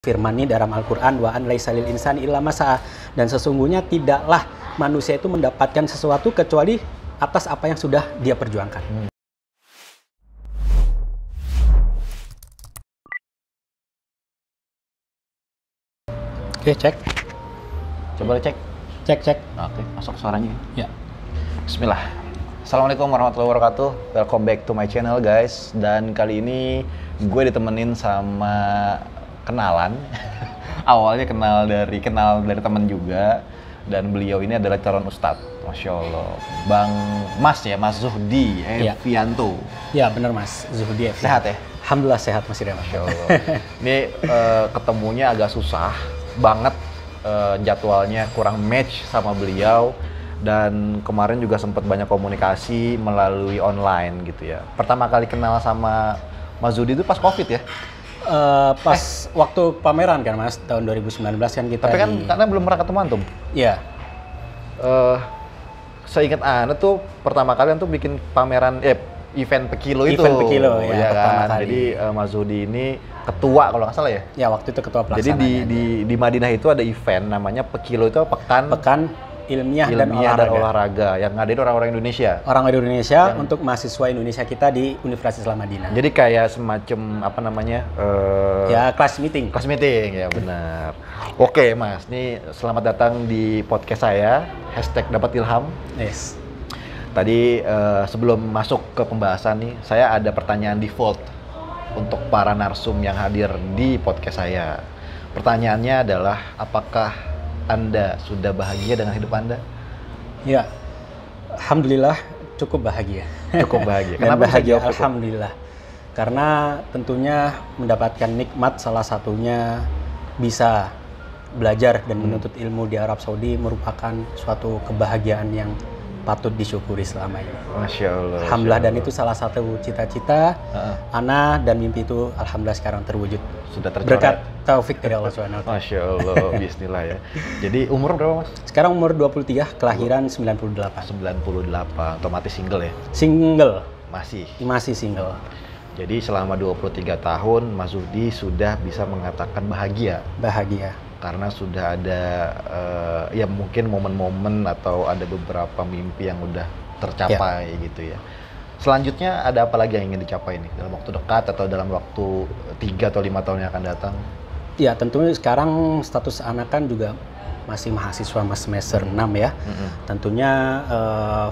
firman ini dalam Al-Quran, wa an laisa lil insani illa ma sa'a, dan sesungguhnya tidaklah manusia itu mendapatkan sesuatu kecuali atas apa yang sudah dia perjuangkan. Oke, cek. Coba cek. Cek. Oke, masuk suaranya. Ya. Bismillah. Assalamualaikum warahmatullahi wabarakatuh. Welcome back to my channel, guys. Dan kali ini gue ditemenin sama kenalan. Awalnya kenal dari teman juga. Dan beliau ini adalah calon ustadz. Masya Allah. Mas Zuhdi Evianto. Ya, benar Mas Zuhdi Evianto. Sehat ya? Alhamdulillah sehat Mas Ida. Masya Allah. Ini ketemunya agak susah banget. Jadwalnya kurang match sama beliau. Dan kemarin juga sempat banyak komunikasi melalui online gitu ya. Pertama kali kenal sama Mas Zuhdi itu pas COVID ya? Waktu pameran kan Mas, tahun 2019 kan kita. Tapi kan karena belum pernah ketemu antum. Iya. Seingat Anda tuh pertama kali antum bikin pameran event Pekilo itu. Event Pekilo ya kan. Kali. Jadi Mas Zuhdi ini ketua kalau nggak salah ya. Ya, waktu itu ketua pelaksananya. Jadi di Madinah itu ada event namanya Pekilo, itu pekan ilmiah dan olahraga yang ngadain orang-orang Indonesia. Orang Indonesia untuk mahasiswa Indonesia kita di Universitas Islam Madinah. Jadi kayak semacam apa namanya? Ya, class meeting. Class meeting, ya benar. Oke Mas, nih selamat datang di podcast saya, #dapatilham. Yes. Tadi sebelum masuk ke pembahasan nih, saya ada pertanyaan default untuk para narsum yang hadir di podcast saya. Pertanyaannya adalah, apakah Anda sudah bahagia dengan hidup Anda? Ya, alhamdulillah cukup bahagia. Cukup bahagia. Kenapa bahagia? Alhamdulillah. Karena tentunya mendapatkan nikmat, salah satunya bisa belajar dan menuntut ilmu di Arab Saudi merupakan suatu kebahagiaan yang patut disyukuri selama ini. Masya Allah. Alhamdulillah, dan itu salah satu cita-cita Ana, dan mimpi itu alhamdulillah sekarang terwujud. Sudah tercoret. Berkat taufik dari Allah SWT. Masya Allah, bismillah ya. Jadi umur berapa Mas? Sekarang umur 23, kelahiran 98. 98, otomatis single ya? Single. Masih single. Jadi selama 23 tahun Mas Zuhdi sudah bisa mengatakan bahagia. Bahagia. Karena sudah ada ya mungkin momen-momen atau ada beberapa mimpi yang udah tercapai gitu ya. Selanjutnya ada apa lagi yang ingin dicapai nih dalam waktu dekat atau dalam waktu 3 atau 5 tahun yang akan datang? Ya, tentunya sekarang status anak kan juga masih mahasiswa semester 6 ya. Tentunya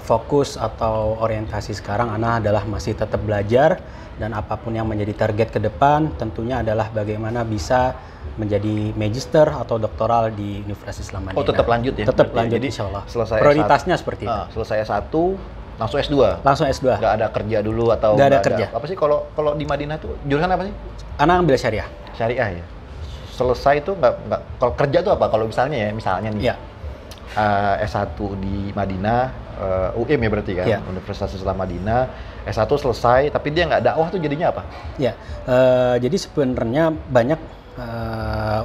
fokus atau orientasi sekarang anak adalah masih tetap belajar, dan apapun yang menjadi target ke depan tentunya adalah bagaimana bisa menjadi magister atau doktoral di Universitas Islam Madinah. Oh, tetap lanjut ya? Tetap lanjut, jadi insya Allah. Selesai prioritasnya seperti itu. Selesai S1, langsung S2? Langsung S2. Nggak ada kerja dulu atau nggak ada kerja? Apa sih kalau di Madinah tuh jurusan apa sih? Anak ambil syariah. Syariah ya? Selesai itu nggak kalau kerja tuh apa? Kalau misalnya nih S1 di Madinah, UIM ya berarti kan? Universitas Islam Madinah, S1 selesai, tapi dia nggak dakwah tuh jadinya apa? Ya, jadi sebenarnya banyak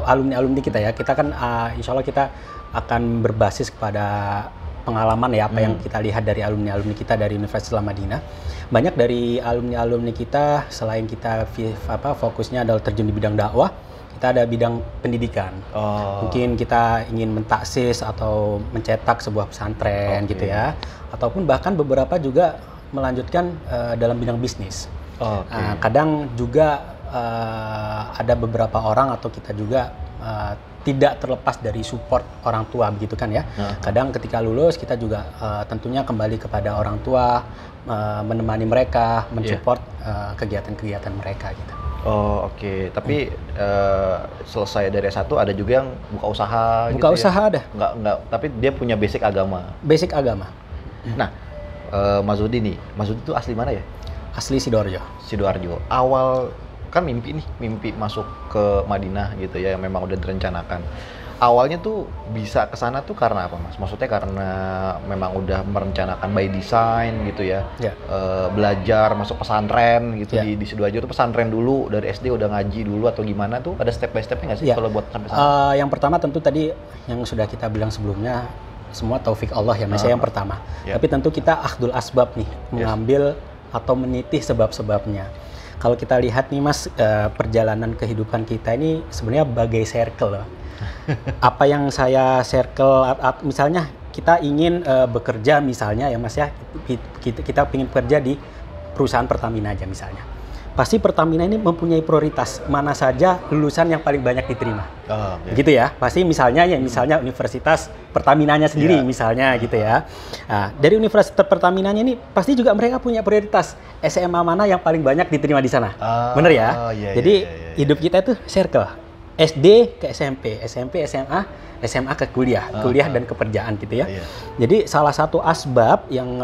alumni kita ya, kita kan insya Allah kita akan berbasis kepada pengalaman ya, apa yang kita lihat dari alumni kita dari Universitas Islam Madinah. Banyak dari alumni kita, selain kita fokusnya adalah terjun di bidang dakwah, kita ada bidang pendidikan. Mungkin kita ingin mentaksis atau mencetak sebuah pesantren gitu ya, ataupun bahkan beberapa juga melanjutkan dalam bidang bisnis. Kadang juga ada beberapa orang atau kita juga tidak terlepas dari support orang tua begitu kan ya. Kadang ketika lulus kita juga tentunya kembali kepada orang tua, menemani mereka, mensupport kegiatan-kegiatan mereka gitu. Tapi selesai dari S1 ada juga yang buka usaha. Buka gitu usaha ya? ada. Enggak, tapi dia punya basic agama. Basic agama. Nah, Mas Zuhdi itu asli mana ya? Asli Sidoarjo. Sidoarjo. Awal kan mimpi masuk ke Madinah gitu ya, yang memang udah direncanakan. Awalnya tuh bisa ke sana tuh karena apa Mas? Maksudnya karena memang udah merencanakan by design gitu ya. Belajar masuk pesantren gitu di Sidoarjo tuh pesantren dulu, dari SD udah ngaji dulu atau gimana tuh, ada step by stepnya nggak sih kalau buat sampai sana? Yang pertama tentu tadi yang sudah kita bilang sebelumnya, semua taufik Allah ya Mas, yang pertama. Tapi tentu kita akhdul asbab nih, mengambil atau menitih sebab-sebabnya. Kalau kita lihat nih Mas, perjalanan kehidupan kita ini sebenarnya bagai circle. Apa yang saya circle, misalnya kita ingin bekerja misalnya ya Mas ya, kita ingin bekerja di perusahaan Pertamina aja misalnya. Pasti Pertamina ini mempunyai prioritas mana saja lulusan yang paling banyak diterima. Gitu ya. Pasti misalnya Universitas Pertaminanya sendiri misalnya gitu ya. Nah, dari Universitas Pertaminanya ini pasti juga mereka punya prioritas SMA mana yang paling banyak diterima di sana. Bener ya? Jadi hidup kita itu circle. SD ke SMP, SMP SMA, SMA ke kuliah, kuliah dan kekerjaan gitu ya. Jadi salah satu asbab yang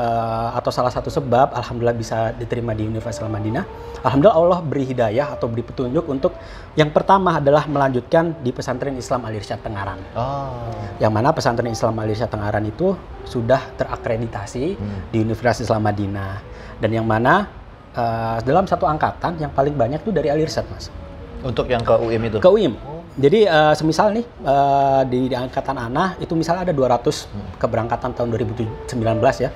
atau salah satu sebab alhamdulillah bisa diterima di Universitas Al-Madinah. Alhamdulillah Allah beri hidayah atau beri petunjuk untuk yang pertama adalah melanjutkan di Pesantren Islam Al-Irsyad Tengaran. Yang mana Pesantren Islam Al-Irsyad Tengaran itu sudah terakreditasi di Universitas Al-Madinah, dan yang mana dalam satu angkatan yang paling banyak tuh dari Al-Irsyad Mas. Untuk yang ke UIM itu? Ke UIM. Jadi semisal nih di angkatan Ana itu misalnya ada 200 keberangkatan tahun 2019 ya.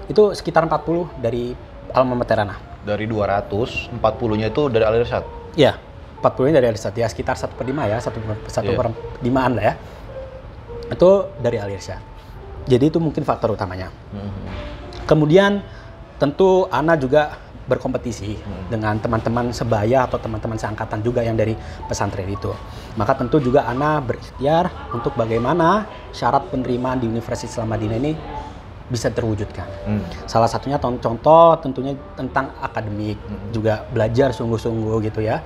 Itu sekitar 40 dari alma mater Ana. Dari 200, 40-nya itu dari Al-Irsyad? Iya, 40-nya dari Al-Irsyad. Ya sekitar 1/5 ya, 1/5-an lah ya. Itu dari Al-Irsyad. Jadi itu mungkin faktor utamanya. Kemudian tentu Ana juga berkompetisi dengan teman-teman sebaya atau teman-teman seangkatan juga yang dari pesantren itu. Maka tentu juga Ana berikhtiar untuk bagaimana syarat penerimaan di Universitas Al-Madinah ini bisa terwujudkan. Salah satunya contoh tentunya tentang akademik, juga belajar sungguh-sungguh gitu ya,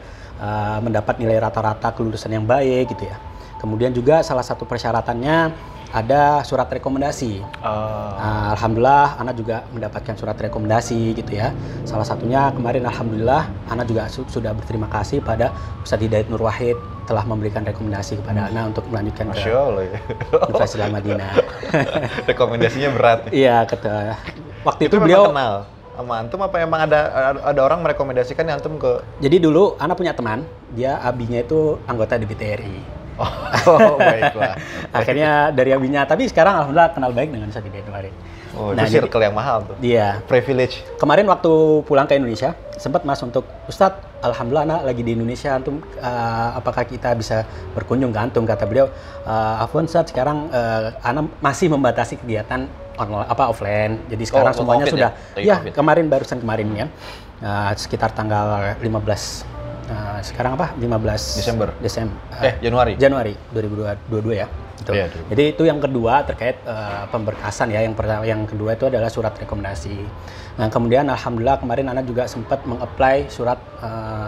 mendapat nilai rata-rata kelulusan yang baik gitu ya. Kemudian juga salah satu persyaratannya ada surat rekomendasi. Alhamdulillah Ana juga mendapatkan surat rekomendasi gitu ya. Salah satunya kemarin alhamdulillah Ana juga sudah berterima kasih pada Ustadz Hidayat Nur Wahid telah memberikan rekomendasi kepada Ana untuk melanjutkan ke Universitas Al-Madinah. Rekomendasinya berat. Iya, waktu itu beliau kenal sama antum apa emang ada orang merekomendasikan antum ke? Jadi dulu Ana punya teman, dia abinya itu anggota DPR RI. Baiklah. Akhirnya dari abinya, tapi sekarang alhamdulillah kenal baik dengan Ustadz Hidayat Nur Wahid. Nah, itu circle yang mahal tuh. Iya. Privilege. Kemarin waktu pulang ke Indonesia, sempat Mas untuk Ustadz, alhamdulillah Ana lagi di Indonesia, antum apakah kita bisa berkunjung ke antum? Kata beliau, Afwan Ustadz, sekarang Ana masih membatasi kegiatan offline. Jadi sekarang semuanya sudah barusan kemarin ya. Sekitar tanggal 15 sekarang apa? 15 Januari 2022 ya. Gitu. Jadi itu yang kedua terkait pemberkasan ya. Yang kedua itu adalah surat rekomendasi. Nah, kemudian alhamdulillah kemarin Ana juga sempat mengapply surat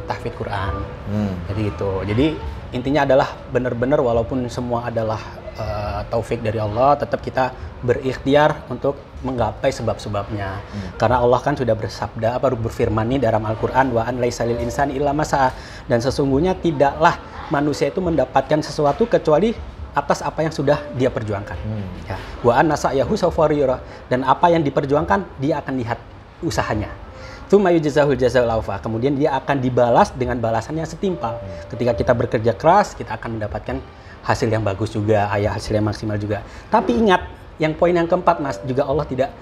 tahfidz Quran. Jadi itu. Jadi intinya adalah benar-benar walaupun semua adalah taufik dari Allah, tetap kita berikhtiar untuk menggapai sebab-sebabnya. Karena Allah kan sudah bersabda berfirman nih dalam Al-Qur'an, wa an laisa lil insani illa ma sa'a, dan sesungguhnya tidaklah manusia itu mendapatkan sesuatu kecuali atas apa yang sudah dia perjuangkan. Ya. Wa an nasa'yahu sawfa yura, dan apa yang diperjuangkan dia akan lihat usahanya. Tsumma yujzahul jazaa'ul awfa, kemudian dia akan dibalas dengan balasan yang setimpal. Ketika kita bekerja keras, kita akan mendapatkan hasil yang bagus juga, hasil yang maksimal juga. Tapi ingat, yang poin yang keempat Mas, juga Allah tidak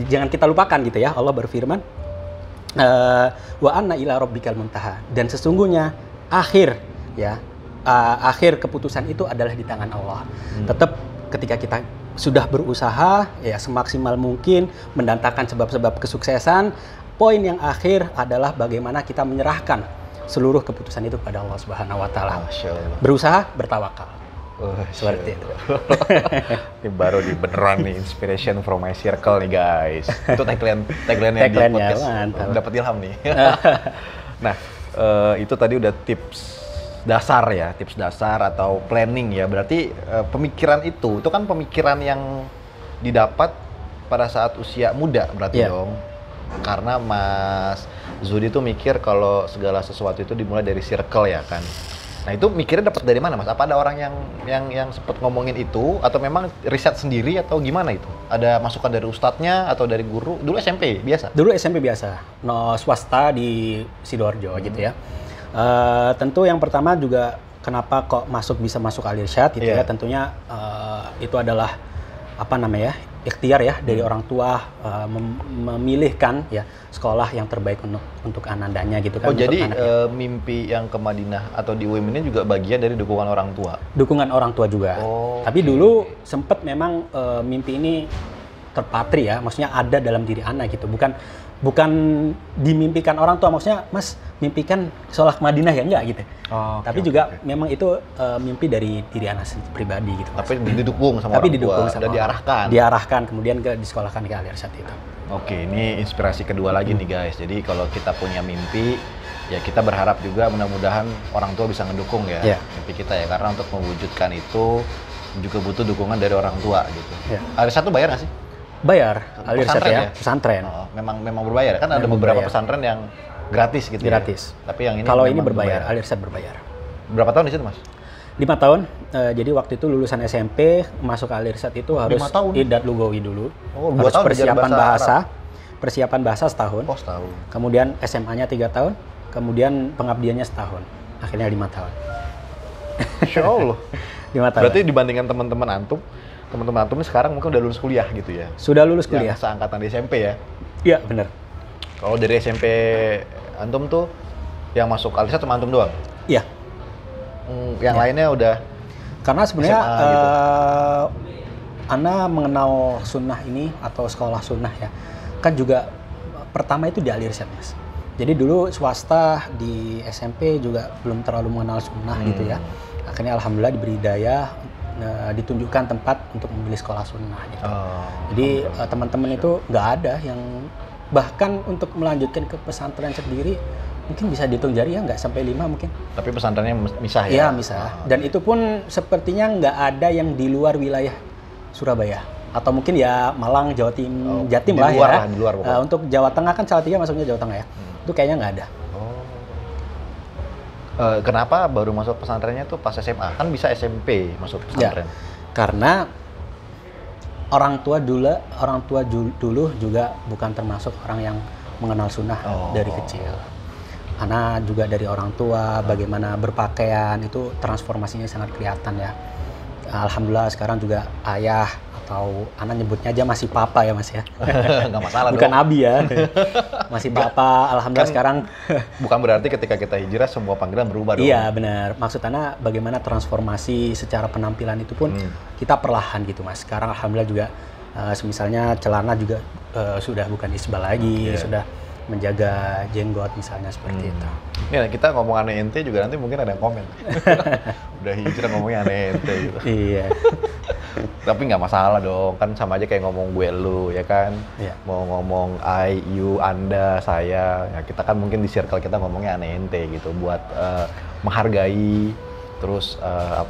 jangan kita lupakan gitu ya. Allah berfirman, wa anna ila rabbikal muntaha, dan sesungguhnya akhir keputusan itu adalah di tangan Allah. Tetap ketika kita sudah berusaha ya semaksimal mungkin mendatangkan sebab-sebab kesuksesan, poin yang akhir adalah bagaimana kita menyerahkan seluruh keputusan itu pada Allah Subhanahu wa taala. Berusaha, bertawakal. Seperti itu. Ini baru beneran nih, inspiration from my circle nih guys. Itu tagline-nya di podcast. Dapat ilham nih. Nah, itu tadi udah tips dasar atau planning ya. Berarti pemikiran itu kan pemikiran yang didapat pada saat usia muda berarti dong. Karena Mas Zudi tuh mikir kalau segala sesuatu itu dimulai dari circle ya kan. Nah itu mikirnya dapat dari mana Mas? Apa ada orang yang sempat ngomongin itu atau memang riset sendiri atau gimana itu? Ada masukan dari ustadznya atau dari guru? Dulu SMP biasa? Dulu SMP biasa, swasta di Sidoarjo gitu ya. Tentu yang pertama juga kenapa kok bisa masuk Al-Irsyad gitu ya, tentunya itu adalah ikhtiar ya dari orang tua memilihkan ya sekolah yang terbaik untuk anandanya gitu kan. Oh jadi mimpi yang ke Madinah atau di UIM ini juga bagian dari dukungan orang tua? Dukungan orang tua juga. Oh, tapi dulu sempet memang mimpi ini terpatri ya, maksudnya ada dalam diri Ana gitu, bukan dimimpikan orang tua, maksudnya Mas mimpikan sekolah ke Madinah ya, enggak gitu. Tapi juga memang itu mimpi dari diri Ana pribadi gitu. Mas. Tapi didukung sama orang tua dan diarahkan kemudian disekolahkan ke Al Irsyad itu. Oke, ini inspirasi kedua lagi nih guys. Jadi kalau kita punya mimpi, ya kita berharap juga mudah-mudahan orang tua bisa ngedukung ya mimpi kita ya, karena untuk mewujudkan itu juga butuh dukungan dari orang tua gitu. Al Irsyad tuh bayar nggak sih? Bayar, Al Irsyad ya, pesantren. Memang berbayar kan, ada beberapa pesantren yang gratis gitu. Gratis. Ya. Tapi yang ini kalau ini berbayar, Al Irsyad berbayar. Berapa tahun di situ, Mas? 5 tahun. Jadi waktu itu lulusan SMP masuk Al Irsyad itu harus idat lugawi dulu. Harus persiapan bahasa. Persiapan bahasa setahun. Oh, setahun. Kemudian SMA-nya 3 tahun, kemudian pengabdiannya setahun. Akhirnya 5 tahun. Insya Allah. 5 tahun. Berarti dibandingkan teman-teman antum ini sekarang mungkin udah lulus kuliah gitu ya? Sudah lulus kuliah. Yang seangkatan di SMP ya? Iya, benar. Kalau dari SMP antum tuh yang masuk Al Irsyad cuma antum doang? Iya. Yang lainnya udah? Karena sebenarnya gitu. Ana mengenal sunnah ini atau sekolah sunnah ya, kan juga pertama itu di Al Irsyad, Mas. Jadi dulu swasta di SMP juga belum terlalu mengenal sunnah gitu ya. Akhirnya alhamdulillah diberi hidayah, ditunjukkan tempat untuk memilih sekolah sunnah gitu. Jadi teman-teman itu nggak ada yang bahkan untuk melanjutkan ke pesantren sendiri mungkin bisa dihitung jari ya, nggak sampai 5 mungkin. Tapi pesantrennya misah ya? Iya, misah. Dan itu pun sepertinya nggak ada yang di luar wilayah Surabaya. Atau mungkin ya Malang, Jatim lah ya. Di luar pokoknya. Untuk Jawa Tengah kan Salatiga masuknya Jawa Tengah ya. Itu kayaknya nggak ada. Kenapa baru masuk pesantrennya tuh pas SMA? Kan bisa SMP masuk pesantren. Ya, karena orang tua dulu juga bukan termasuk orang yang mengenal sunnah dari kecil. Ana juga dari orang tua, bagaimana berpakaian itu transformasinya sangat kelihatan ya. Alhamdulillah sekarang juga ayah atau Ana nyebutnya aja masih papa ya Mas ya. Nggak masalah bukan dong. abi ya. Masih papa, alhamdulillah kan, sekarang. Bukan berarti ketika kita hijrah semua panggilan berubah dong. Iya benar. Maksud Ana bagaimana transformasi secara penampilan itu pun kita perlahan gitu Mas. Sekarang alhamdulillah juga misalnya celana juga sudah bukan isbal lagi, sudah menjaga jenggot misalnya seperti itu. Ya, kita ngomong aneh ente juga nanti mungkin ada yang komen. Udah hijrah ngomongnya aneh ente gitu. Iya. Tapi nggak masalah dong, kan sama aja kayak ngomong gue lu ya kan. Mau ngomong I, you, anda, saya, ya kita kan mungkin di circle kita ngomongnya aneh ente gitu buat menghargai, terus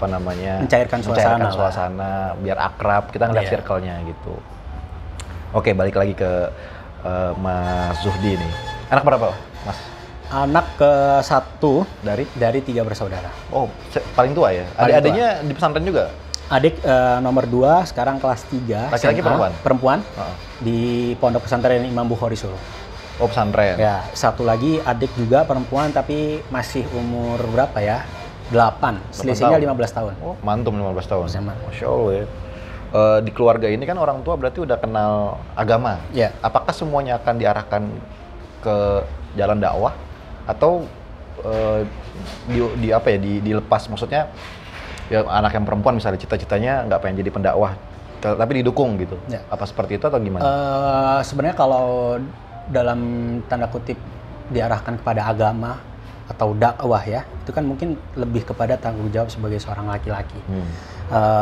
mencairkan suasana biar akrab, kita ngeliat circle-nya gitu. Oke, balik lagi ke Mas Zuhdi nih. Anak berapa, Mas? Anak ke-1 dari 3 bersaudara. Oh, paling tua ya? Adik-adiknya di pesantren juga? Adik nomor 2 sekarang kelas 3. Laki-laki perempuan? Perempuan. Di Pondok Pesantren Imam Bukhari Solo. Oh, pesantren. Ya, satu lagi adik juga perempuan tapi masih umur berapa ya? 8. Selisihnya 15 tahun. Oh, mantum 15 tahun. Sama. Masya Allah ya. Di keluarga ini kan orang tua berarti udah kenal agama. Ya. Apakah semuanya akan diarahkan ke jalan dakwah atau dilepas, maksudnya ya anak yang perempuan misalnya cita-citanya nggak pengen jadi pendakwah tapi didukung gitu. Apa seperti itu atau gimana? Sebenarnya kalau dalam tanda kutip diarahkan kepada agama atau dakwah ya, itu kan mungkin lebih kepada tanggung jawab sebagai seorang laki-laki.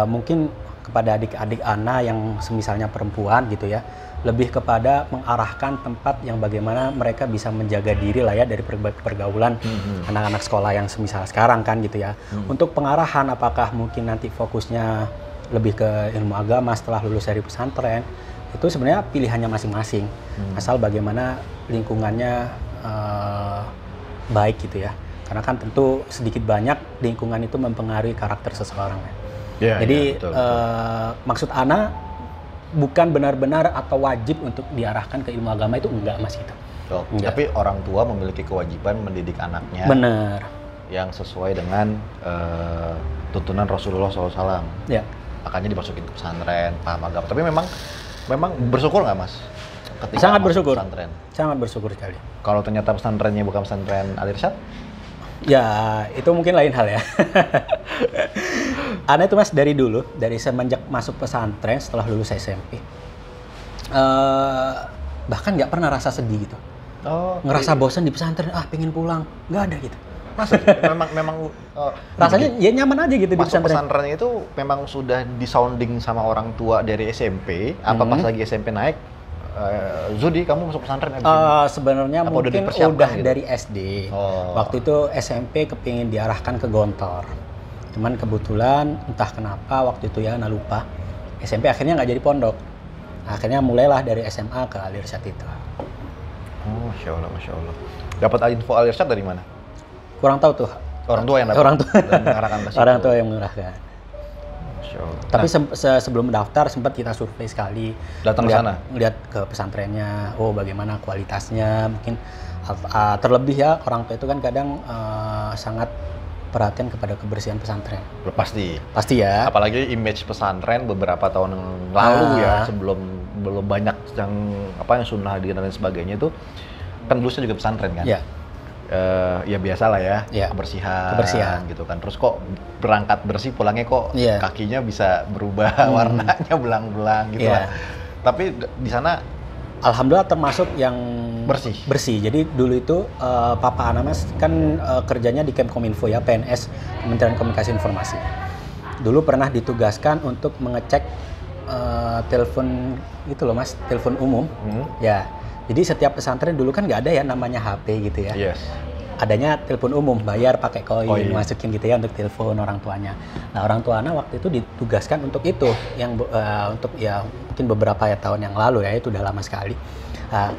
Mungkin kepada adik-adik Ana yang semisalnya perempuan gitu ya, lebih kepada mengarahkan tempat yang bagaimana mereka bisa menjaga diri lah ya dari pergaulan anak-anak sekolah yang semisal sekarang kan gitu ya. Untuk pengarahan apakah mungkin nanti fokusnya lebih ke ilmu agama setelah lulus dari pesantren, itu sebenarnya pilihannya masing-masing. Asal bagaimana lingkungannya baik gitu ya. Karena kan tentu sedikit banyak lingkungan itu mempengaruhi karakter seseorang ya. Jadi betul. Maksud Ana bukan benar-benar atau wajib untuk diarahkan ke ilmu agama, itu enggak Mas gitu. Tapi orang tua memiliki kewajiban mendidik anaknya. Benar. Yang sesuai dengan tuntunan Rasulullah SAW. Ya. Makanya dimasukin ke pesantren, paham agama. Tapi memang Memang bersyukur nggak Mas? Ketika Sangat masuk bersyukur. pesantren. Sangat bersyukur sekali. Kalau ternyata pesantrennya bukan pesantren Al-Irsyad? Ya, itu mungkin lain hal ya. Ana itu Mas dari dulu, dari semenjak masuk pesantren setelah lulus SMP, bahkan nggak pernah rasa sedih gitu. Oh, Ngerasa bosan di pesantren, pengen pulang, nggak ada gitu. Masa memang Rasanya ya nyaman aja gitu di masuk pesantren. pesantren itu memang sudah disounding sama orang tua dari SMP, apa pas lagi SMP naik, Zudi kamu masuk pesantren abis ini? Sebenarnya Apa udah mungkin dipersiapkan udah gitu? dari SD. Oh. Waktu itu SMP kepingin diarahkan ke Gontor. Cuman kebetulan entah kenapa waktu itu ya, Ana lupa. SMP akhirnya nggak jadi pondok. Akhirnya mulailah dari SMA ke Al-Irsyad itu. Oh, Masya Allah, Masya Allah. Dapat info Al-Irsyad dari mana? Kurang tahu tuh. Orang tua yang dapat? Orang tua. Dan mengarahkan ke situ? Orang tua yang mengarahkan. Masya Allah. Tapi sebelum daftar sempat kita survei sekali. Datang ke sana? Ngeliat ke pesantrennya, bagaimana kualitasnya. Mungkin terlebih ya, orang tua itu kan kadang sangat perhatian kepada kebersihan pesantren. Pasti. Pasti ya. Apalagi image pesantren beberapa tahun yang lalu ya, sebelum belum banyak yang sunnah dan lain sebagainya itu kan dulu saya juga pesantren kan. Ya. Ya biasa lah ya, Ya. kebersihan gitu kan. Terus kok berangkat bersih, pulangnya kok Ya. kakinya bisa berubah warnanya belang-belang gitu Ya. lah. Tapi di sana Alhamdulillah termasuk yang bersih. Jadi dulu itu Papa Ana Mas kan kerjanya di Kemkominfo ya, PNS, Kementerian Komunikasi Informasi. Dulu pernah ditugaskan untuk mengecek telepon itu loh Mas, telepon umum. Ya. Jadi setiap pesantren dulu kan nggak ada ya namanya HP gitu ya. Yes. Adanya telepon umum, bayar pakai koin, Koin. masukin gitu ya untuk telepon orang tuanya. Nah orang tua Ana waktu itu ditugaskan untuk itu, yang untuk ya mungkin beberapa tahun yang lalu ya, itu udah lama sekali.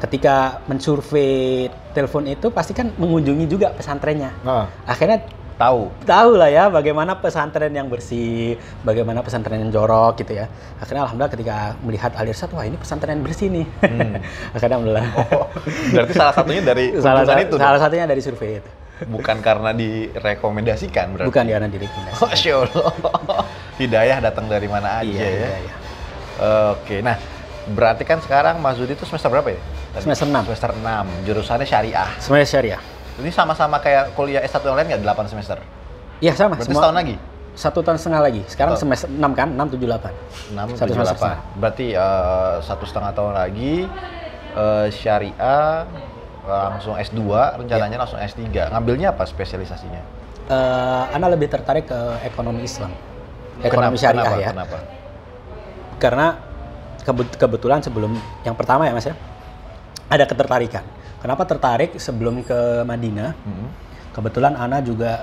Ketika mensurvei telepon itu pasti kan mengunjungi juga pesantrennya. Akhirnya tahu lah ya bagaimana pesantren yang bersih, bagaimana pesantren yang jorok gitu ya. Akhirnya alhamdulillah ketika melihat Al-Irsyad, wah ini pesantren bersih nih. Akhirnya alhamdulillah. Berarti salah satunya dari kunjungan itu. Salah satunya dari survei itu. Bukan karena direkomendasikan berarti. Bukan karena direkomendasi. Masya Allah. Hidayah datang dari mana aja ya. Iya. Oke, nah berarti kan sekarang Mas Zudi itu semester berapa ya? Semester 6. Semester 6, jurusannya syariah. Semuanya syariah. Ini sama-sama kayak kuliah S1 yang lain nggak 8 semester? Iya sama. Berarti setahun lagi? 1 tahun setengah lagi. Sekarang semester 6 kan? 6, 7, 6, 8. 1 semester 7, 8. Berarti 1,5 tahun lagi syariah, langsung S2, rencananya langsung S3. Ngambilnya apa spesialisasinya? Ana lebih tertarik ke ekonomi Islam. Ekonomi syariah ya. Kenapa? Karena kebetulan sebelum yang pertama ya Mas ya, ada ketertarikan. Kenapa tertarik sebelum ke Madinah? Kebetulan Ana juga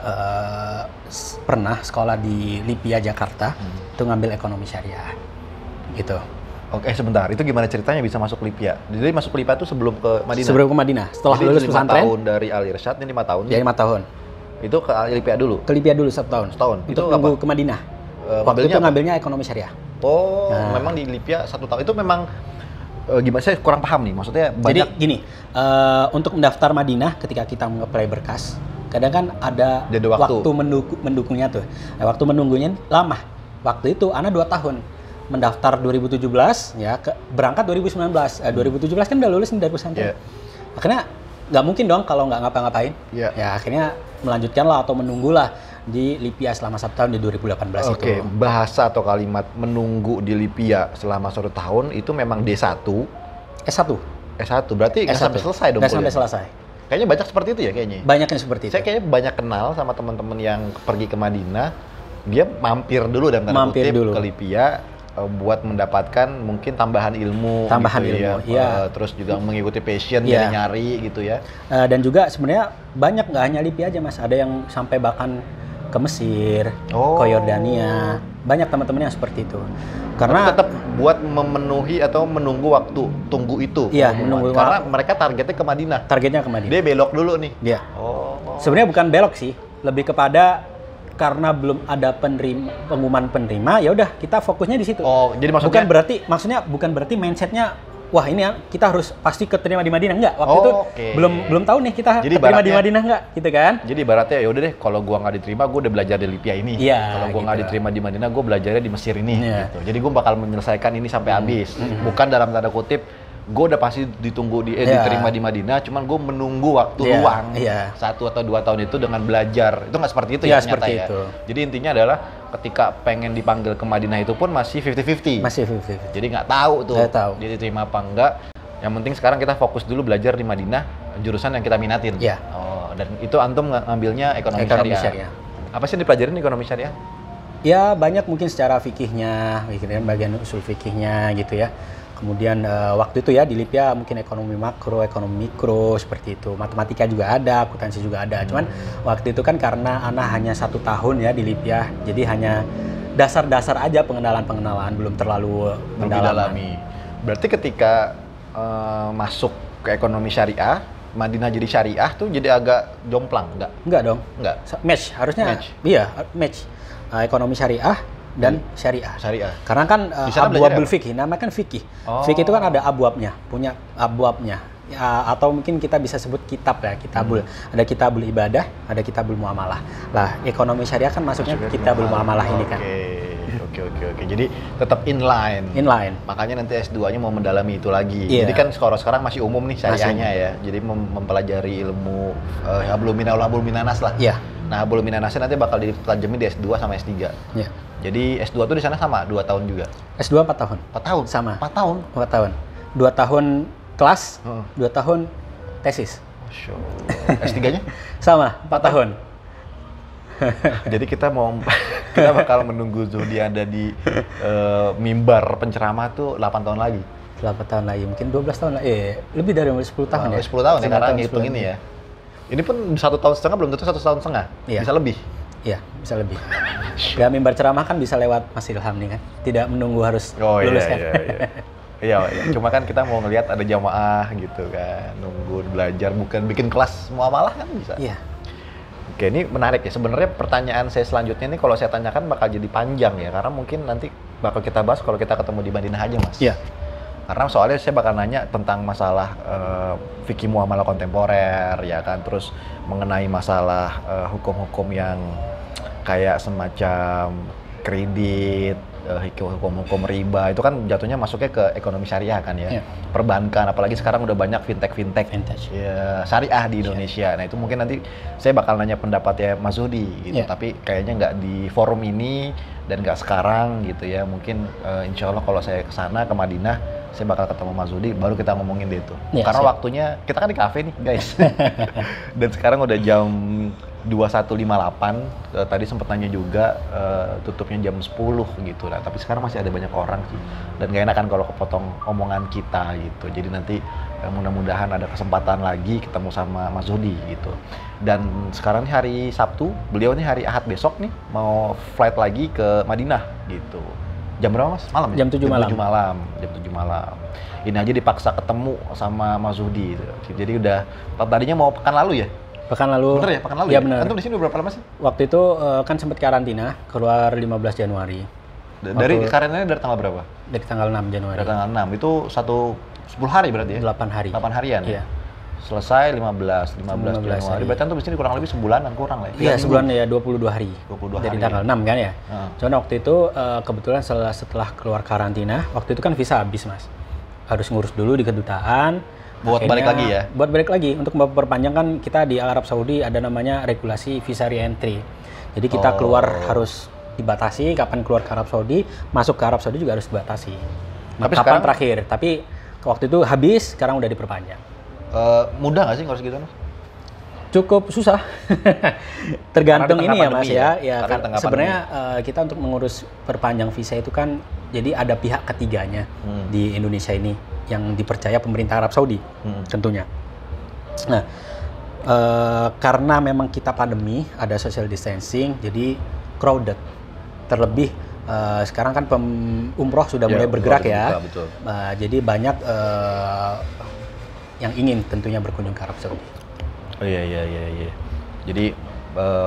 pernah sekolah di Lipia Jakarta, itu ngambil ekonomi syariah, gitu. Oke, sebentar. Itu gimana ceritanya bisa masuk Lipia? Jadi masuk Lipia itu sebelum ke Madinah? Sebelum ke Madinah, setelah Jadi lulus 5 pesantren. tahun dari Al-Irsyad, ini 5 tahun? Ya 5 tahun. Itu ke Lipia dulu? Ke Lipia dulu 1 tahun. Setahun. Untuk Itu nunggu apa? ke Madinah. Waktu ngambilnya itu apa? ngambilnya ekonomi syariah. Oh, memang di Lipia 1 tahun. Itu memang gimana? Saya kurang paham nih. Maksudnya Jadi banyak. gini, untuk mendaftar Madinah ketika kita mengapply berkas, kadang kan ada Jeda waktu. mendukungnya tuh. Nah, waktu menunggunya lama. Waktu itu Ana 2 tahun. Mendaftar 2017, ya berangkat 2019. 2017 kan udah lulus nih dari pesantren. Yeah. Akhirnya nggak mungkin dong kalau nggak ngapa-ngapain. Yeah. Ya akhirnya melanjutkan lah atau menunggulah di Lipia selama 1 tahun di 2018 itu. Oke, bahasa atau kalimat menunggu di Lipia selama 1 tahun itu memang D1, S1. S1. Berarti nggak sampai selesai dong Nggak sampai kuliah? selesai. Kayaknya banyak seperti itu ya kayaknya. Banyak yang seperti itu. Saya kayaknya banyak kenal sama teman-teman yang pergi ke Madinah, dia mampir dulu dalam tanda Mampir kutip dulu. ke Lipia buat mendapatkan mungkin tambahan ilmu gitu ya. Iya. Terus juga mengikuti passion, Iya. nyari gitu ya. Dan juga sebenarnya banyak, nggak hanya Lipia aja Mas, ada yang sampai bahkan ke Mesir, ke Yordania, banyak teman-teman yang seperti itu. Karena tapi tetap buat memenuhi atau menunggu waktu tunggu itu. Iya, pengumuman. menunggu Karena mereka targetnya ke Madinah. targetnya ke Madinah. Dia belok dulu nih. Dia. Oh. Sebenarnya bukan belok sih, lebih kepada karena belum ada pengumuman penerima, ya udah kita fokusnya di situ. Oh, jadi maksudnya bukan berarti mindsetnya wah ini kita harus pasti keterima di Madinah. Enggak, waktu itu belum tahu nih kita jadi keterima di Madinah enggak, gitu kan. Jadi ibaratnya ya udah deh, kalau gua nggak diterima, gua udah belajar di Libya ini. Kalau gua nggak diterima di Madinah, gua belajarnya di Mesir ini. Gitu. Jadi gua bakal menyelesaikan ini sampai habis. Bukan dalam tanda kutip, gue udah pasti ditunggu diterima di Madinah, cuman gue menunggu waktu luang 1 atau 2 tahun itu dengan belajar. Itu nggak seperti itu ya ternyata ya. Jadi intinya adalah ketika pengen dipanggil ke Madinah itu pun masih 50-50. Masih 50-50. Jadi nggak tahu tuh dia diterima apa enggak. Yang penting sekarang kita fokus dulu belajar di Madinah jurusan yang kita minatin. Oh, dan itu antum ngambilnya ekonomi syariah. Apa sih yang dipelajarin ekonomi syariah? Ya banyak mungkin secara fikihnya, bagian usul fikihnya gitu ya. Kemudian waktu itu ya di Libya mungkin ekonomi makro, ekonomi mikro seperti itu. Matematika juga ada, akuntansi juga ada. Cuman waktu itu kan karena Ana hanya 1 tahun ya di Libya, jadi hanya dasar-dasar aja pengenalan-pengenalan, belum terlalu mendalami. Berarti ketika masuk ke ekonomi syariah, Madinah jadi syariah tuh jadi agak jomplang, enggak? Enggak dong. Enggak. Match harusnya. Iya, match. Ekonomi syariah dan syariah. Karena kan abwabul fikih, namanya kan fikih. Fikih itu kan ada abwabnya, punya abwabnya. Ya, atau mungkin kita bisa sebut kitab ya, kitabul. Ada kitabul ibadah, ada kitabul muamalah. Lah, ekonomi syariah kan masuknya kitabul muamalah ini kan. Oke. Jadi tetap inline. Makanya nanti S2-nya mau mendalami itu lagi. Jadi kan sekarang masih umum nih syariahnya ya. Jadi mempelajari ilmu hablum minanas lah. Nah, hablum minanasnya nanti bakal dipelajari di S2 sama S3. Jadi S2 tuh di sana sama 2 tahun juga. S2 4 tahun. 4 tahun. Sama. 4 tahun. 4 tahun. 2 tahun kelas, 2 tahun tesis. S3-nya? Sama, 4 tahun. Jadi kita bakal menunggu Zuhdi ada di mimbar penceramah tuh 8 tahun lagi. 8 tahun lagi, mungkin 12 tahun lagi. Lebih dari 10 tahun ya. 10 tahun ya, karena ngitung ini ya. Ini pun 1 tahun setengah, belum tentu 1 tahun setengah. Bisa lebih. Iya, bisa lebih. Gak mimbar ceramah kan bisa lewat Mas Ilham nih kan. Tidak menunggu harus lulus kan. Iya. Cuma kan kita mau ngelihat ada jamaah gitu kan. Nunggu belajar, bukan bikin kelas muamalah kan bisa. Iya. Oke, ini menarik ya. Sebenarnya pertanyaan saya selanjutnya ini kalau saya tanyakan bakal jadi panjang ya. Karena mungkin nanti bakal kita bahas kalau kita ketemu di Madinah aja, Mas. Iya. Karena soalnya saya bakal nanya tentang masalah fikih muamalah kontemporer ya kan, terus mengenai masalah hukum-hukum yang kayak semacam kredit, hukum-hukum riba, itu kan jatuhnya masuknya ke ekonomi syariah kan ya. Perbankan, apalagi sekarang udah banyak fintech ya, syariah di Indonesia. Nah itu mungkin nanti saya bakal nanya pendapatnya Mas Zuhdi gitu, tapi kayaknya nggak di forum ini dan nggak sekarang gitu ya. Mungkin insya Allah kalau saya kesana ke Madinah, saya bakal ketemu Mas Zuhdi, baru kita ngomongin deh itu. Karena waktunya, kita kan di kafe nih guys. Dan sekarang udah jam 21.58, tadi sempat nanya juga, tutupnya jam 10 gitu. Nah, tapi sekarang masih ada banyak orang sih. Dan gak enak kan kalau kepotong omongan kita gitu. Jadi nanti mudah-mudahan ada kesempatan lagi ketemu sama Mas Zuhdi gitu. Dan sekarang nih hari Sabtu, beliau nih hari Ahad besok nih mau flight lagi ke Madinah gitu. Jam berapa Mas? Malam ya? Jam 7 malam. Jam 7 malam. Ini aja dipaksa ketemu sama Mas Zuhdi. Jadi udah, tadinya mau pekan lalu ya? Pekan lalu. Bener ya? Pekan lalu ya? Bener. Antum di sini berapa lama sih? Waktu itu kan sempat karantina, keluar 15 Januari. Dari karantinanya dari tanggal berapa? Dari tanggal 6 Januari. Dari tanggal 6, itu 10 hari berarti ya? 8 hari. 8 harian ya? Iya. Selesai 15 Januari. Berarti antum di sini kurang lebih sebulanan kurang lah ya? Iya, sebulan ya 22 hari. 22 dari hari. tanggal 6 kan ya. Cuman waktu itu kebetulan setelah keluar karantina, waktu itu kan visa habis Mas. Harus ngurus dulu di kedutaan. Buat balik lagi ya? Buat balik lagi. Untuk memperpanjang kan kita di Arab Saudi ada namanya regulasi visa re-entry. Jadi kita keluar harus dibatasi, kapan keluar ke Arab Saudi, masuk ke Arab Saudi juga harus dibatasi. Tapi kapan sekarang, terakhir, tapi waktu itu habis, sekarang udah diperpanjang. Mudah nggak sih ngurus gitu Mas? Cukup susah. Tergantung ini ya Mas ya. Sebenarnya kita untuk mengurus perpanjang visa itu kan jadi ada pihak ketiganya di Indonesia ini yang dipercaya pemerintah Arab Saudi tentunya. Nah, karena memang kita pandemi, ada social distancing, jadi crowded. Terlebih sekarang kan umroh sudah mulai bergerak ya. Betul. Jadi banyak yang ingin tentunya berkunjung ke Arab Saudi. Oh iya. Jadi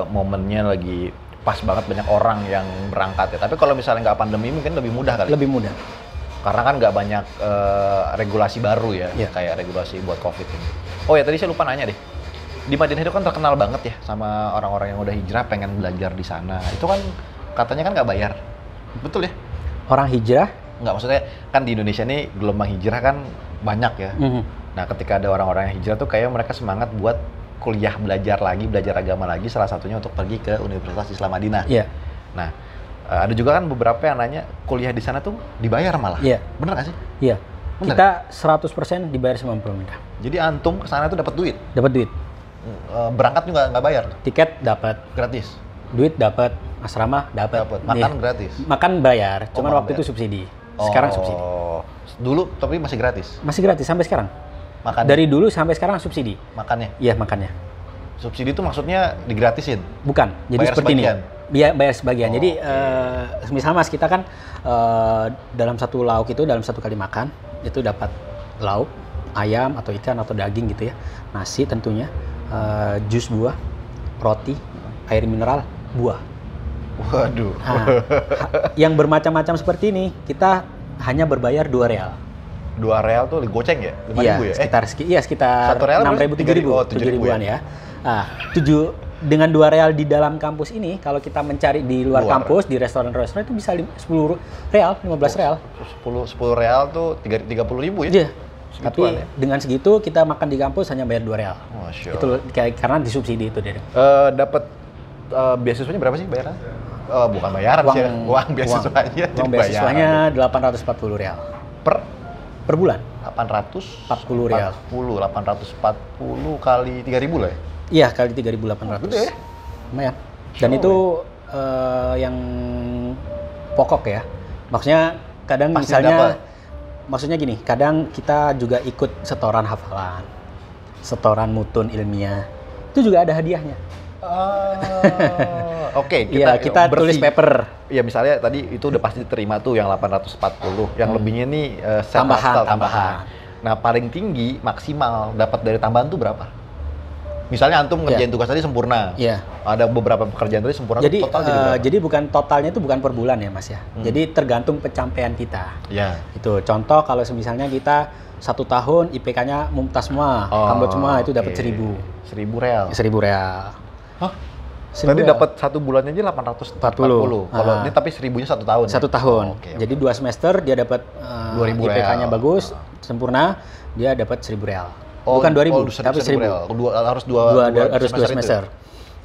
momennya lagi pas banget, banyak orang yang berangkat ya. Tapi kalau misalnya nggak pandemi mungkin lebih mudah kali. Lebih mudah. Karena kan nggak banyak regulasi baru ya, Iya. kayak regulasi buat COVID ini. Oh ya, tadi saya lupa nanya deh. Di Madinah itu kan terkenal banget ya sama orang-orang yang udah hijrah pengen belajar di sana. Itu kan katanya kan nggak bayar. Betul ya? Orang hijrah, Nggak, maksudnya kan di Indonesia nih gelombang hijrah kan banyak ya. Nah, ketika ada orang-orang yang hijrah tuh kayak mereka semangat buat kuliah, belajar agama lagi, salah satunya untuk pergi ke Universitas Islam Madinah. iya, Nah, ada juga kan beberapa yang nanya kuliah di sana tuh dibayar malah. Iya. Bener nggak sih? iya. Bener? Kita 100% dibayar sama pemerintah. Jadi antum ke sana tuh dapat duit. Dapat duit, Berangkat juga nggak bayar, tiket dapat, gratis. duit dapat, asrama dapat, Makan Iya. gratis. Makan bayar, Oh, cuman makan waktu bayar. itu subsidi. Sekarang subsidi. Dulu tapi masih gratis Masih gratis sampai sekarang. makannya. Dari dulu sampai sekarang subsidi. Makannya. Iya, makannya. Subsidi itu maksudnya digratisin. Bukan. Jadi Bayar seperti sebagian? ini. Bayar sebagian. Oh, Jadi oke. misal Mas, kita kan dalam satu lauk itu, dalam satu kali makan itu dapat lauk, ayam atau ikan atau daging gitu ya. Nasi tentunya, jus buah, roti, air mineral, buah. Waduh. Nah, yang bermacam-macam seperti ini kita hanya berbayar 2 real. 2 real tuh goceng ya? 5.000 Iya, ya? sekitar Satu real 6.000, berarti 7.000, 3.000. Oh, 7.000 7.000-an ya. Nah, dengan 2 real di dalam kampus ini, kalau kita mencari di luar kampus, di restoran-restoran itu bisa 10 real, 15 real. 10 real tuh 30.000 ya? Iya. Tapi Segituan ya? dengan segitu kita makan di kampus hanya bayar 2 real. Masya Itu karena disubsidi itu dari dapat beasiswanya berapa sih bayaran? Bukan bayaran sih ya. Uang beasiswanya uang beasiswanya 840 real per per bulan. 840 real. 840 kali 3.000 lah ya? Iya, kali 3.800. Gede ya? Lumayan. Dan itu yang pokok ya. Maksudnya kadang Pasti misalnya dapat. maksudnya gini, kadang kita juga ikut setoran hafalan, setoran mutun ilmiah. Itu juga ada hadiahnya. Oke, Iya, kita tulis paper. Ya misalnya tadi itu udah pasti diterima tuh yang 840, yang lebihnya nih Tambahan. Nah, paling tinggi maksimal dapat dari tambahan tuh berapa? Misalnya antum ngerjain tugas tadi sempurna. Iya. Ada beberapa pekerjaan tadi sempurna, Jadi total jadi berapa? jadi bukan totalnya itu bukan per bulan ya, Mas ya. Jadi tergantung pencapaian kita. Ya. Itu contoh kalau misalnya kita 1 tahun IPK-nya mumtaz semua, kamlot semua, itu dapat 1.000. 1.000 real. 1.000 real. Hah? 1.000 Tadi real. dapat 1 bulannya aja 840. Kalau ini tapi 1.000-nya 1 tahun. 1 tahun. Oh, oke. Jadi 2 semester dia dapat 2.000 IPK-nya real. bagus, sempurna, dia dapat 1.000 real. Oh, Bukan 2.000, oh, tapi 1.000. real. Harus Harus 2 itu. semester.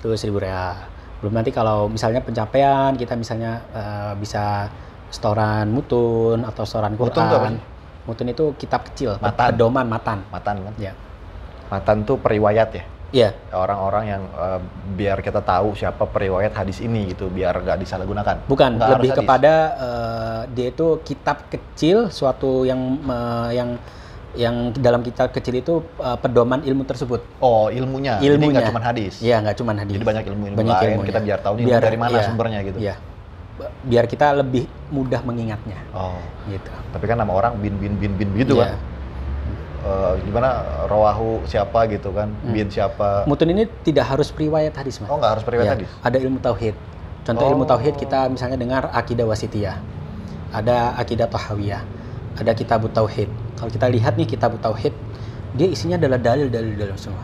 Itu 1.000 real. Belum nanti kalau misalnya pencapaian, kita misalnya bisa setoran mutun atau setoran Mutun tuh apa Quran. sih? Mutun itu kitab kecil, Matan. pedoman matan. Matan kan? Ya. Matan tuh periwayat ya? Iya. Orang-orang yang biar kita tahu siapa periwayat hadis ini gitu, biar nggak disalahgunakan. Bukan, Nggak lebih harus hadis. kepada dia itu kitab kecil, suatu yang dalam kitab kecil itu pedoman ilmu tersebut. Oh, ilmunya. Jadi nggak cuma hadis. Iya, nggak cuma hadis. Jadi banyak ilmu-ilmu Banyak lain, ilmunya. kita biar tahu nih dari mana sumbernya gitu. Iya. Biar kita lebih mudah mengingatnya. Oh, Gitu. tapi kan nama orang bin gitu Iya. kan. Gimana rawahu siapa gitu kan, bin siapa. Mutun ini tidak harus riwayat hadis, Mas. Oh, nggak harus periwayat Iya. hadis. Ada ilmu tauhid. Contoh ilmu tauhid kita misalnya dengar akidah wasitiyah. Ada akidah tahawiyah. Ada kitab tauhid. Kalau kita lihat nih kitab tauhid, dia isinya adalah dalil-dalil dalam semua.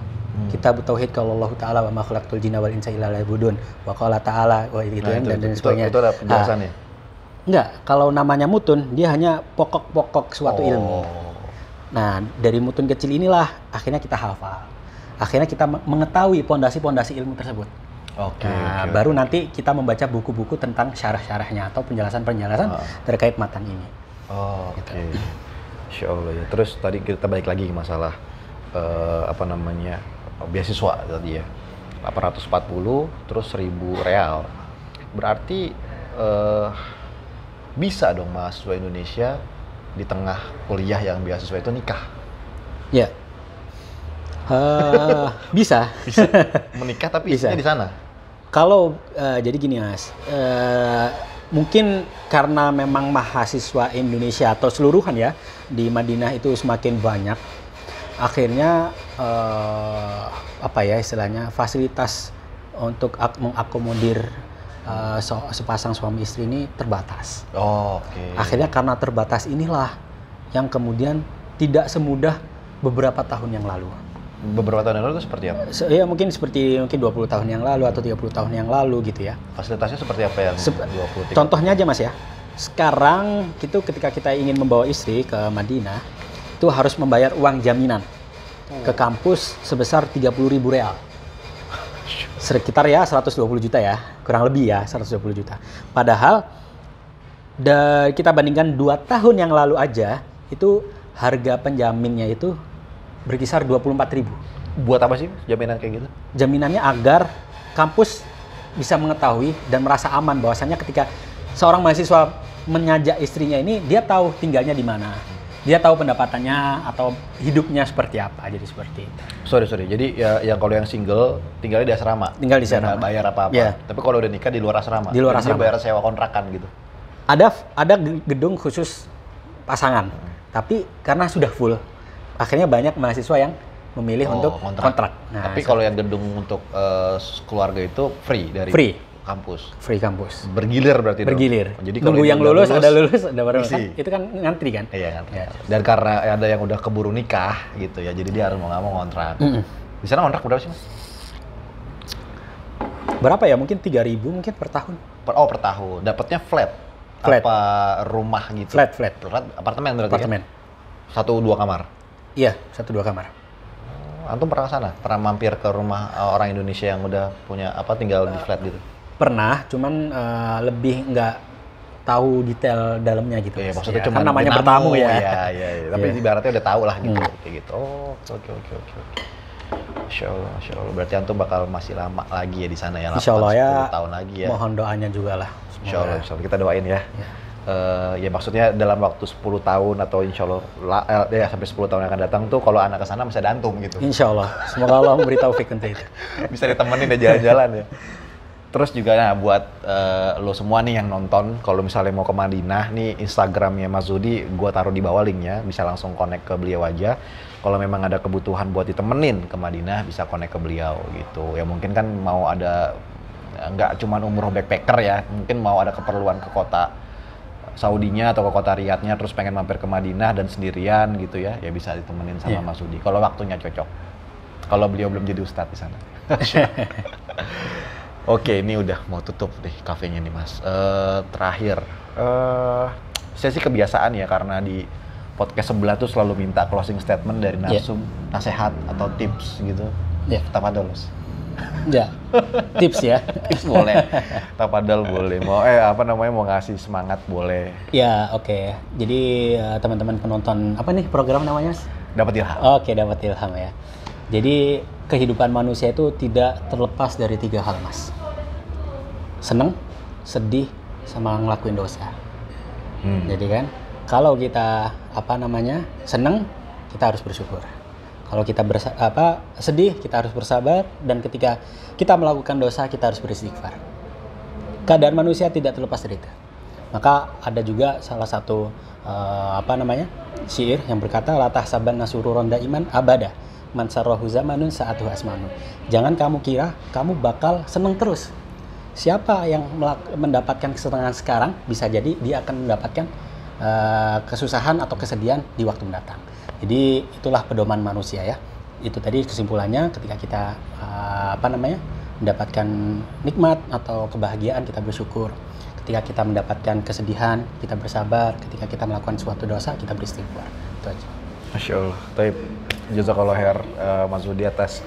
Kitab tauhid kalau Allah Ta'ala wa ma khalaqtul jinna wal insa illa liya'budun wa qala ta'ala gitu Nah, kan itu, dan sebagainya. Itu ada penjelasannya. Enggak, kalau namanya mutun dia hanya pokok-pokok suatu ilmu. Nah, dari mutun kecil inilah akhirnya kita hafal. Akhirnya kita mengetahui pondasi-pondasi ilmu tersebut. Oke. Nah, baru nanti kita membaca buku-buku tentang syarah-syarahnya atau penjelasan-penjelasan terkait matan ini. Oh, oke. Insya Allah ya. Terus tadi kita balik lagi ke masalah beasiswa tadi ya. 840 terus 1.000 real. Berarti bisa dong mahasiswa Indonesia di tengah kuliah yang beasiswa itu nikah. Ya. Bisa. Bisa menikah tapi Bisa. isinya di sana. Kalau jadi gini, Mas. Mungkin karena memang mahasiswa Indonesia atau seluruhan ya di Madinah itu semakin banyak, akhirnya istilahnya fasilitas untuk mengakomodir sepasang suami istri ini terbatas. Oh, oke. Akhirnya karena terbatas inilah yang kemudian tidak semudah beberapa tahun yang lalu. Beberapa tahun yang lalu itu seperti apa? Ya mungkin 20 tahun yang lalu atau 30 tahun yang lalu gitu ya. Fasilitasnya seperti apa yang 20 Contohnya aja Mas ya. Sekarang itu ketika kita ingin membawa istri ke Madinah, itu harus membayar uang jaminan ke kampus sebesar 30.000 real. Sekitar ya 120 juta ya, kurang lebih ya 120 juta. Padahal kita bandingkan 2 tahun yang lalu aja, itu harga penjaminnya itu berkisar 24.000. Buat apa sih jaminan kayak gitu? Jaminannya agar kampus bisa mengetahui dan merasa aman bahwasannya ketika seorang mahasiswa menyajak istrinya ini, dia tahu tinggalnya di mana. Dia tahu pendapatannya atau hidupnya seperti apa, jadi seperti itu. Sorry. Jadi ya yang kalau yang single tinggalnya di asrama. Tinggal di asrama. Nggak bayar apa-apa. Yeah. Tapi kalau udah nikah di luar asrama. Di luar Jadi asrama. Dia bayar sewa kontrakan gitu. Ada gedung khusus pasangan, tapi karena sudah full, akhirnya banyak mahasiswa yang memilih untuk kontrak. Nah, tapi kalau yang gedung untuk keluarga itu free dari kampus. Free kampus. Bergilir berarti. Bergilir. Jadi nunggu yang lulus, ada baru kan, itu kan ngantri kan. Iya ngantri. Ya. Dan karena ada yang udah keburu nikah gitu ya, jadi dia harus mau nggak mau kontrak. Di sana kontrak berapa sih Mas? Berapa ya? Mungkin 3.000 mungkin per tahun. Per tahun. Dapatnya flat. Apa rumah gitu? Flat. Apartemen berarti. Apartemen. Ya? 1-2 kamar. Iya, 1-2 kamar. Antum pernah ke sana? Pernah mampir ke rumah orang Indonesia yang udah punya tinggal di flat gitu? Pernah, cuman lebih nggak tahu detail dalamnya gitu. Iya, maksudnya ya, cuma kan namanya bertamu ya. Iya. Tapi ibaratnya udah tahu lah gitu, kayak gitu. Oh, oke. Masya Allah. Berarti antum bakal masih lama lagi ya di sana ya? Insya Allah ya. 10 tahun lagi ya. Mohon doanya juga lah. Insya Allah. Kita doain ya. Ya maksudnya dalam waktu 10 tahun atau insya Allah ya sampai 10 tahun yang akan datang tuh kalau anak kesana bisa dantum gitu. Insya Allah. Semoga Allah memberi taufik untuk itu. Bisa ditemenin ya jalan-jalan ya. Terus juga nah buat lo semua nih yang nonton, kalau misalnya mau ke Madinah nih Instagramnya Mas Zudi, gua taruh di bawah linknya, bisa langsung connect ke beliau aja. Kalau memang ada kebutuhan buat ditemenin ke Madinah, bisa connect ke beliau gitu. Ya mungkin kan mau ada nggak cuma umroh backpacker ya, mungkin mau ada keperluan ke kota Saudinya atau ke kota Riyadhnya, terus pengen mampir ke Madinah dan sendirian gitu ya, ya bisa ditemenin sama Mas Zudi. Kalau waktunya cocok. Kalau beliau belum jadi ustadz di sana. Oke, ini udah mau tutup deh kafenya nih Mas. Terakhir, saya sih kebiasaan ya karena di podcast sebelah tuh selalu minta closing statement dari narsum, nasihat atau tips gitu. Tafadhol Mas. Ya, tips ya. Tips boleh. Tafadhol boleh. Mau mau ngasih semangat boleh. Ya, oke. Jadi teman-teman penonton apa nih program namanya Mas? Dapat ilham. Oke, dapat ilham ya. Jadi kehidupan manusia itu tidak terlepas dari 3 hal Mas. Seneng, sedih, sama ngelakuin dosa. Jadi kan, kalau kita seneng, kita harus bersyukur. Kalau kita sedih, kita harus bersabar, dan ketika kita melakukan dosa, kita harus beristighfar. Keadaan manusia tidak terlepas dari itu. Maka ada juga salah satu syair yang berkata, la tahsabanna sururan daiman abada man sarrahu zamanun sa'atuhu asmanu. Jangan kamu kira kamu bakal seneng terus. Siapa yang mendapatkan kesenangan sekarang, bisa jadi dia akan mendapatkan kesusahan atau kesedihan di waktu mendatang. Jadi itulah pedoman manusia ya. Itu tadi kesimpulannya, ketika kita mendapatkan nikmat atau kebahagiaan, kita bersyukur. Ketika kita mendapatkan kesedihan, kita bersabar. Ketika kita melakukan suatu dosa, kita beristighfar. Itu aja. Masya Allah. Taib. Jazakallah khair Mas Zudi atas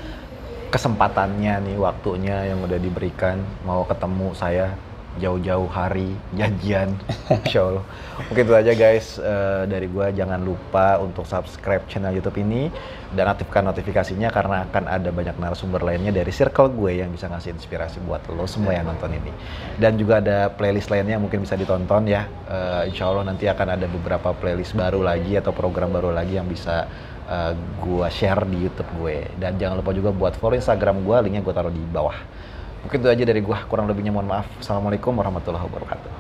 kesempatannya nih, waktunya yang udah diberikan, mau ketemu saya jauh-jauh hari, janjian. Insya Allah. Mungkin itu aja guys dari gua. Jangan lupa untuk subscribe channel YouTube ini dan aktifkan notifikasinya karena akan ada banyak narasumber lainnya dari circle gue yang bisa ngasih inspirasi buat lo semua yang nonton ini. Dan juga ada playlist lainnya yang mungkin bisa ditonton ya. Insya Allah nanti akan ada beberapa playlist baru lagi atau program baru lagi yang bisa gua share di YouTube gue. Dan jangan lupa juga buat follow Instagram gue, linknya gue taruh di bawah. Mungkin itu aja dari gue, kurang lebihnya mohon maaf. Assalamualaikum warahmatullahi wabarakatuh.